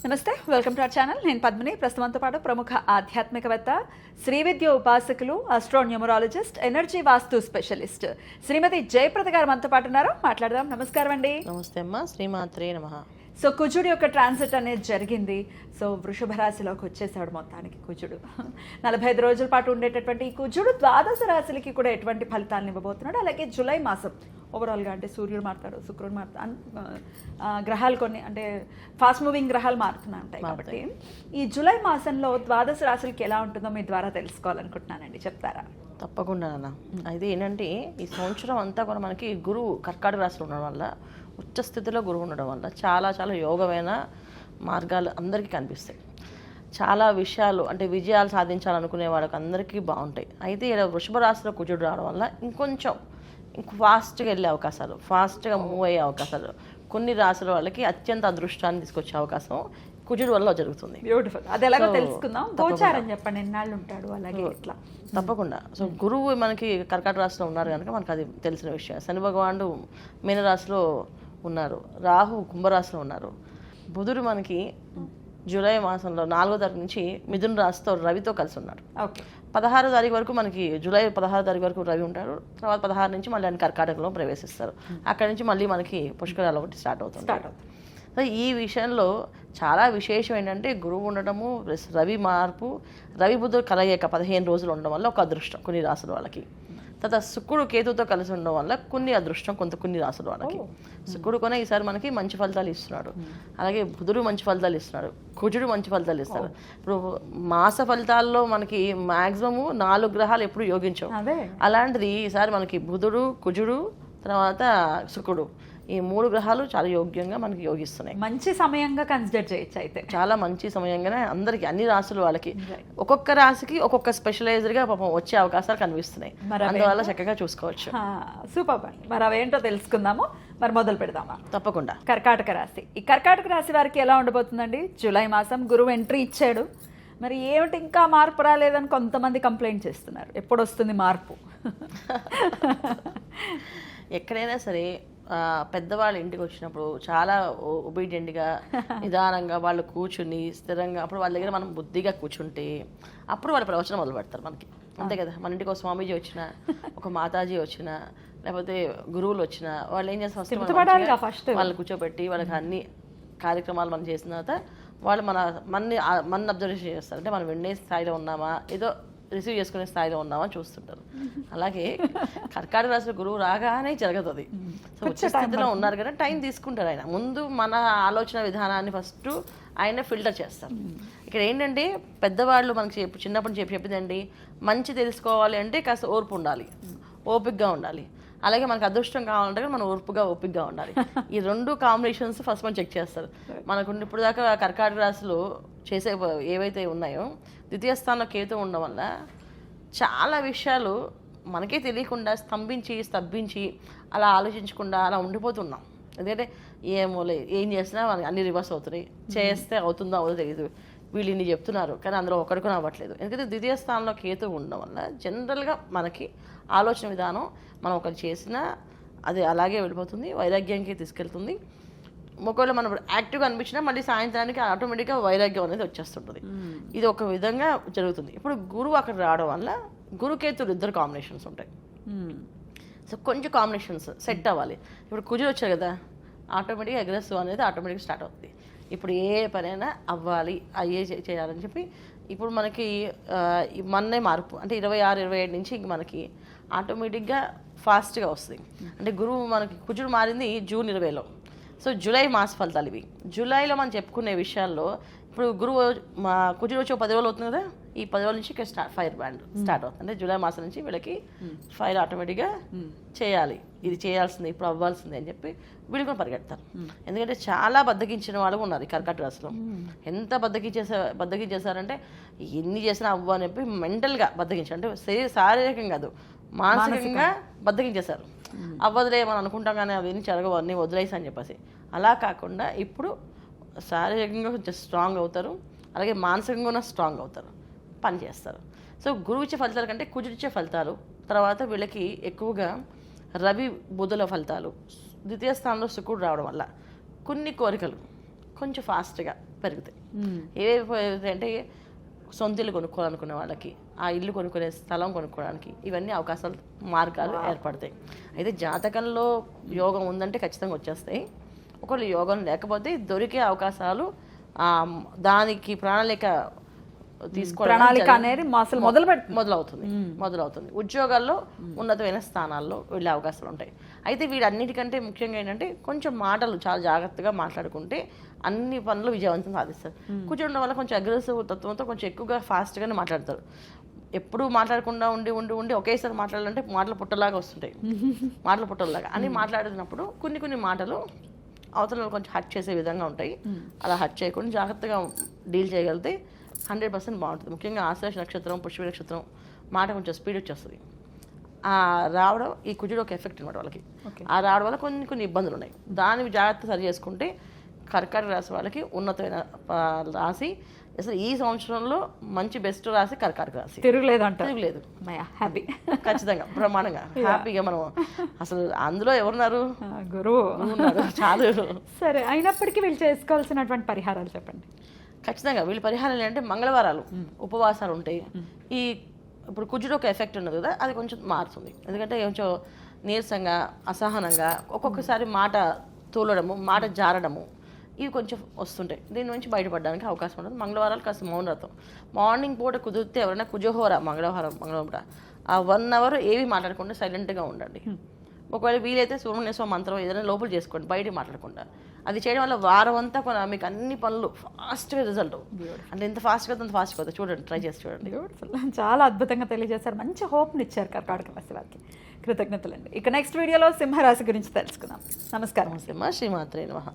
నమస్తే, welcome to our channel. నేను పద్మిని. ప్రస్తుతంతో పాటు ప్రముఖ ఆధ్యాత్మికవేత్త, శ్రీ విద్య ఉపాసకులు, ఆస్ట్రోన్యూమరాలజిస్ట్, ఎనర్జీ వాస్తు స్పెషలిస్ట్ శ్రీమతి జయప్రద గారు మనతో పాటు ఉన్నారు. మాట్లాడదాం. నమస్కారం అండి. నమస్తే అమ్మా. శ్రీమాత్రే నమః. సో కుజుడు యొక్క ట్రాన్సిట్ అనేది జరిగింది. సో వృషభ రాశిలోకి వచ్చేసాడు మొత్తానికి కుజుడు. 45 రోజుల పాటు ఉండేటటువంటి ఈ కుజుడు ద్వాదశ రాశులకి కూడా ఎటువంటి ఫలితాలను ఇవ్వబోతున్నాడు. అలాగే జూలై మాసం ఓవరాల్గా అంటే సూర్యుడు మారుతాడు, శుక్రుడు మారుతాడు, గ్రహాలు కొన్ని అంటే ఫాస్ట్ మూవింగ్ గ్రహాలు మారుతూనే ఉంటాయి. కాబట్టి ఈ జూలై మాసంలో ద్వాదశ రాశులకి ఎలా ఉంటుందో మీ ద్వారా తెలుసుకోవాలనుకుంటున్నానండి, చెప్తారా? తప్పకుండా అన్న. అయితే ఏంటంటే ఈ సంవత్సరం అంతా కూడా మనకి గురువు కర్కాటక రాశిలో ఉండడం వల్ల, ఉచ్చ స్థితిలో గురువు ఉండడం వల్ల చాలా చాలా యోగమైన మార్గాలు అందరికీ కనిపిస్తాయి. చాలా విషయాలు అంటే విజయాలు సాధించాలనుకునే వాళ్ళకి అందరికీ బాగుంటాయి. అయితే ఇలా వృషభ రాశిలో కుజుడు రావడం వల్ల ఇంకొంచెం ఫాస్ట్గా వెళ్ళే అవకాశాలు, ఫాస్ట్గా మూవ్ అయ్యే అవకాశాలు, కొన్ని రాశుల వాళ్ళకి అత్యంత అదృష్టాన్ని తీసుకొచ్చే అవకాశం కుజుడు వల్ల జరుగుతుంది. బ్యూటిఫుల్. అది ఎలాగో తెలుసుకుందాం. గోచారం చెప్పండి, ఎన్నాళ్ళు ఉంటాడు, అలాగే ఇట్లా. తప్పకుండా. సో గురువు మనకి కర్కాటక రాశిలో ఉన్నారు కనుక మనకు అది తెలిసిన విషయం. శని భగవానుడు మీనరాశిలో ఉన్నారు, రాహు కుంభరాశిలో ఉన్నారు, బుధుడు మనకి జూలై మాసంలో 4వ తారీఖు నుంచి మిథున రాశితో రవితో కలిసి ఉన్నాడు. 16వ తారీఖు వరకు మనకి జూలై 16వ తారీఖు వరకు రవి ఉంటారు. తర్వాత 16 నుంచి మళ్ళీ ఆయన కర్కాటకలో ప్రవేశిస్తారు. అక్కడి నుంచి మళ్ళీ మనకి పుష్కరాలు ఒకటి స్టార్ట్ అవుతుంది. సో ఈ విషయంలో చాలా విశేషం ఏంటంటే గురువు ఉండటము, రవి మార్పు, రవి బుధుడు కలయిక 15 రోజులు ఉండడం వల్ల ఒక అదృష్టం కొన్ని రాసుల వాళ్ళకి. తర్వాత శుక్రుడు కేతుతో కలిసి ఉండడం వల్ల కొన్ని అదృష్టం కొన్ని రాసుల వాళ్ళకి. శుక్రుడు కొనే ఈసారి మనకి మంచి ఫలితాలు ఇస్తున్నాడు. అలాగే బుధుడు మంచి ఫలితాలు ఇస్తున్నాడు, కుజుడు మంచి ఫలితాలు ఇస్తాడు. ఇప్పుడు మాస ఫలితాల్లో మనకి మాక్సిమము 4 గ్రహాలు ఎప్పుడు యోగించవు. అలాంటిది ఈసారి మనకి బుధుడు, కుజుడు, తర్వాత శుక్రుడు, ఈ 3 గ్రహాలు చాలా యోగ్యంగా మనకి యోగిస్తున్నాయి. మంచి సమయంగా కన్సిడర్ చేయొచ్చు. అయితే చాలా మంచి సమయంగానే అందరికి, అన్ని రాశుల వాళ్ళకి ఒక్కొక్క రాశికి ఒక్కొక్క స్పెషలైజ్డ్గా పాపం వచ్చే అవకాశాలు కనిపిస్తున్నాయి. అందువల్ల చక్కగా చూసుకోవచ్చు. సూపర్ అండి. మరి అవేంటో తెలుసుకుందాము. మరి మొదలు పెడదామా? తప్పకుండా. కర్కాటక రాశి. ఈ కర్కాటక రాశి వారికి ఎలా ఉండబోతుందండి? జూలై మాసం గురువు ఎంట్రీ ఇచ్చాడు. మరి ఏమిటి ఇంకా మార్పు రాలేదని కొంతమంది కంప్లైంట్ చేస్తున్నారు. ఎప్పుడు వస్తుంది మార్పు? ఎక్కడైనా సరే పెద్దవాళ్ళ ఇంటికి వచ్చినప్పుడు చాలా ఒబీడియంట్గా నిదానంగా వాళ్ళు కూర్చుని స్థిరంగా, అప్పుడు వాళ్ళ దగ్గర మనం బుద్ధిగా కూర్చుంటే అప్పుడు వాళ్ళ ప్రవచనం మొదలు పెడతారు మనకి. అంతే కదా. మన ఇంటికి ఒక స్వామీజీ వచ్చినా, ఒక మాతాజీ వచ్చినా, లేకపోతే గురువులు వచ్చినా వాళ్ళు ఏం చేస్తారు, ఫస్ట్ వాళ్ళు కూర్చోబెట్టి వాళ్ళకి అన్ని కార్యక్రమాలు మనం చేసిన తర్వాత వాళ్ళు మన అబ్జర్వేషన్ చేస్తారు. అంటే మనం వినే స్థాయిలో ఉన్నామా, ఏదో రిసీవ్ చేసుకునే స్థాయిలో ఉన్నామా చూస్తుంటారు. అలాగే కర్కాటక రాశిలో గురువు రాగానే జరుగుతుంది. సో వచ్చే స్థితిలో ఉన్నారు కదా, టైం తీసుకుంటారు ఆయన. ముందు మన ఆలోచన విధానాన్ని ఫస్ట్ ఆయన ఫిల్టర్ చేస్తారు. ఇక్కడ ఏంటంటే పెద్దవాళ్ళు మనకి చిన్నప్పటి నుంచి చెప్పిందండి, మంచి తెలుసుకోవాలి అంటే కాస్త ఓర్పు ఉండాలి, ఓపికగా ఉండాలి. అలాగే మనకు అదృష్టం కావాలంటే మనం ఓపికగా ఉండాలి. ఈ 2 కాంబినేషన్స్ ఫస్ట్ మనం చెక్ చేస్తారు. మనకు ఇప్పుడు దాకా కర్కాటక రాశిలో చేసే ఏవైతే ఉన్నాయో, ద్వితీయ స్థానంలో కేతు ఉండడం వల్ల చాలా విషయాలు మనకే తెలియకుండా స్తబ్బించి అలా ఆలోచించకుండా అలా ఉండిపోతున్నాం. ఎందుకంటే ఏం చేసినా మనకి అన్ని రివర్స్ అవుతున్నాయి. చేస్తే అవుతుందో అవుతుందో తెలియదు. వీళ్ళు ఇన్ని చెప్తున్నారు కానీ అందులో ఒకరికి అవ్వట్లేదు. ఎందుకంటే ద్వితీయ స్థానంలో కేతు ఉండడం వల్ల జనరల్గా మనకి ఆలోచన విధానం మనం ఒకటి చేసినా అది అలాగే వెళ్ళిపోతుంది, వైరాగ్యానికి తీసుకెళ్తుంది. ఒకవేళ మనం యాక్టివ్గా అనిపించినా మళ్ళీ సాయంత్రానికి ఆటోమేటిక్గా వైరాగ్యం అనేది వచ్చేస్తుంటుంది. ఇది ఒక విధంగా జరుగుతుంది. ఇప్పుడు గురువు అక్కడ రావడం వల్ల గురుకేతులు 2 కాంబినేషన్స్ ఉంటాయి. సో కొంచెం కాంబినేషన్స్ సెట్ అవ్వాలి. ఇప్పుడు కుజుడు వచ్చారు కదా, ఆటోమేటిక్గా అగ్రెసివ్ అనేది ఆటోమేటిక్గా స్టార్ట్ అవుతుంది. ఇప్పుడు ఏ పనైనా అవ్వాలి, అయ్యే చేయాలని చెప్పి ఇప్పుడు మనకి మొన్నే మార్పు అంటే 26-27 నుంచి ఇంక మనకి ఆటోమేటిక్గా ఫాస్ట్గా వస్తుంది. అంటే గురువు మనకి కుజుడు మారింది జూన్ 20లో. సో జూలై మాస ఫలితాలు ఇవి. జూలైలో మనం చెప్పుకునే విషయాల్లో ఇప్పుడు గురువు కుజుడు వచ్చి 10 రోజులు అవుతుంది కదా, ఈ 10 రోజుల నుంచి ఫైర్ బ్యాండ్ స్టార్ట్ అవుతుంది. అంటే జూలై మాసం నుంచి వీళ్ళకి ఫైర్ ఆటోమేటిక్గా చేయాలి, ఇది చేయాల్సింది, ఇప్పుడు అవ్వాల్సిందే అని చెప్పి వీళ్ళు కూడా పరిగెడతారు. ఎందుకంటే చాలా బద్దకించిన వాళ్ళు ఉన్నారు ఈ కర్కాటక రాశిలో. ఎంత బద్దకించేసారంటే ఎన్ని చేసినా అవ్వ అని చెప్పి మెంటల్గా బద్దకించారు. అంటే శారీరకంగా కాదు, మానసికంగా బద్దకించేశారు. అవ్వదులే మనం అనుకుంటాం కానీ అవన్నీ జరగవు, అన్నీ వదిలేసి అని చెప్పేసి. అలా కాకుండా ఇప్పుడు శారీరకంగా కొంచెం స్ట్రాంగ్ అవుతారు, అలాగే మానసికంగా కూడా స్ట్రాంగ్ అవుతారు, పని చేస్తారు. సో గురువు ఇచ్చే ఫలితాల కంటే కుజుడిచ్చే ఫలితాలు, తర్వాత వీళ్ళకి ఎక్కువగా రవి బుధుల ఫలితాలు, ద్వితీయ స్థానంలో శుక్రుడు రావడం వల్ల కొన్ని కోరికలు కొంచెం ఫాస్ట్గా పెరుగుతాయి. ఏవేవి పెరుగుతాయి అంటే సొంత ఇల్లు కొనుక్కోవాలనుకునే వాళ్ళకి, ఆ ఇల్లు కొనుక్కునే స్థలం కొనుక్కోవడానికి ఇవన్నీ అవకాశాలు మార్గాలు ఏర్పడతాయి. అయితే జాతకంలో యోగం ఉందంటే ఖచ్చితంగా వచ్చేస్తాయి. ఒకవేళ యోగం లేకపోతే దొరికే అవకాశాలు దానికి ప్రణాళిక ప్రణాళిక అనేది అసలు మొదలవుతుంది. ఉద్యోగాల్లో ఉన్నతమైన స్థానాల్లో వెళ్ళే అవకాశాలు ఉంటాయి. అయితే వీటన్నిటికంటే ముఖ్యంగా ఏంటంటే కొంచెం మాటలు చాలా జాగ్రత్తగా మాట్లాడుకుంటే అన్ని పనులు విజయవంతం సాధిస్తారు. కూర్చోవడం వల్ల కొంచెం అగ్రెసివ్ తత్వంతో కొంచెం ఎక్కువగా ఫాస్ట్గానే మాట్లాడతారు. ఎప్పుడు మాట్లాడకుండా ఉండి ఒకేసారి మాట్లాడాలంటే మాటలు పుట్టలాగా వస్తుంటాయి. మాటలు పుట్టలాగా అని మాట్లాడుతున్నప్పుడు కొన్ని మాటలు అవతల కొంచెం హర్ట్ చేసే విధంగా ఉంటాయి. అలా హర్ట్ చేయకుండా జాగ్రత్తగా డీల్ చేయగలిగితే 100% బాగుంటుంది. ముఖ్యంగా ఆశ్లేష నక్షత్రం, పుష్ప నక్షత్రం మాట కొంచెం స్పీడ్ వచ్చేస్తుంది. ఆ రావడం ఈ కుజుడు ఒక ఎఫెక్ట్ అనమాట వాళ్ళకి. ఆ రావడం వల్ల కొన్ని ఇబ్బందులు ఉన్నాయి. దాన్ని జాగ్రత్త సరి చేసుకుంటే కర్కాటక రాశి వాళ్ళకి ఉన్నతమైన రాశి. అసలు ఈ సంవత్సరంలో మంచి బెస్ట్ రాశి కర్కాటక రాశి. తిరుగులేదు హ్యాపీ, ఖచ్చితంగా బ్రహ్మాండంగా హ్యాపీగా మనం అసలు అందులో ఎవరున్నారు, గురువు ఉన్నారు చాలు. సరే, అయినప్పటికీ వీళ్ళు చేసుకోవాల్సినటువంటి పరిహారాలు చెప్పండి. ఖచ్చితంగా వీళ్ళు పరిహారాలు ఏంటంటే మంగళవారాలు ఉపవాసాలు ఉంటాయి. ఇప్పుడు కుజుడు ఒక ఎఫెక్ట్ ఉన్నది కదా, అది కొంచెం మారుతుంది. ఎందుకంటే కొంచెం నీరసంగా, అసహనంగా, ఒక్కొక్కసారి మాట తూలడము, మాట జారడము, ఇవి కొంచెం వస్తుంటాయి. దీని నుంచి బయటపడడానికి అవకాశం ఉంటుంది. మంగళవారాలు కాస్త మౌనవ్రతం, మార్నింగ్ పూట కుదిరితే ఎవరైనా కుజహోర మంగళవారం ఆ 1 hour ఏవి మాట్లాడకుండా సైలెంట్గా ఉండండి. ఒకవేళ వీలైతే సుబ్రహ్మణ్య మంత్రం ఏదైనా లోపల చేసుకోండి, బయట మాట్లాడకుండా. అది చేయడం వల్ల వారం అంతా మీకు అన్ని పనులు ఫాస్ట్గా రిజల్ట్. అంటే ఎంత ఫాస్ట్గా అంత ఫాస్ట్గా అవుతుంది. చూడండి, ట్రై చేసి చూడండి. చాలా అద్భుతంగా తెలియజేశారు, మంచి హోప్ని ఇచ్చారు కర్కాటక రాశి వారికి. కృతజ్ఞతలండి. ఇక నెక్స్ట్ వీడియోలో సింహరాశి గురించి తెలుసుకుందాం. నమస్కారం. శ్రీమాత్రే నమః.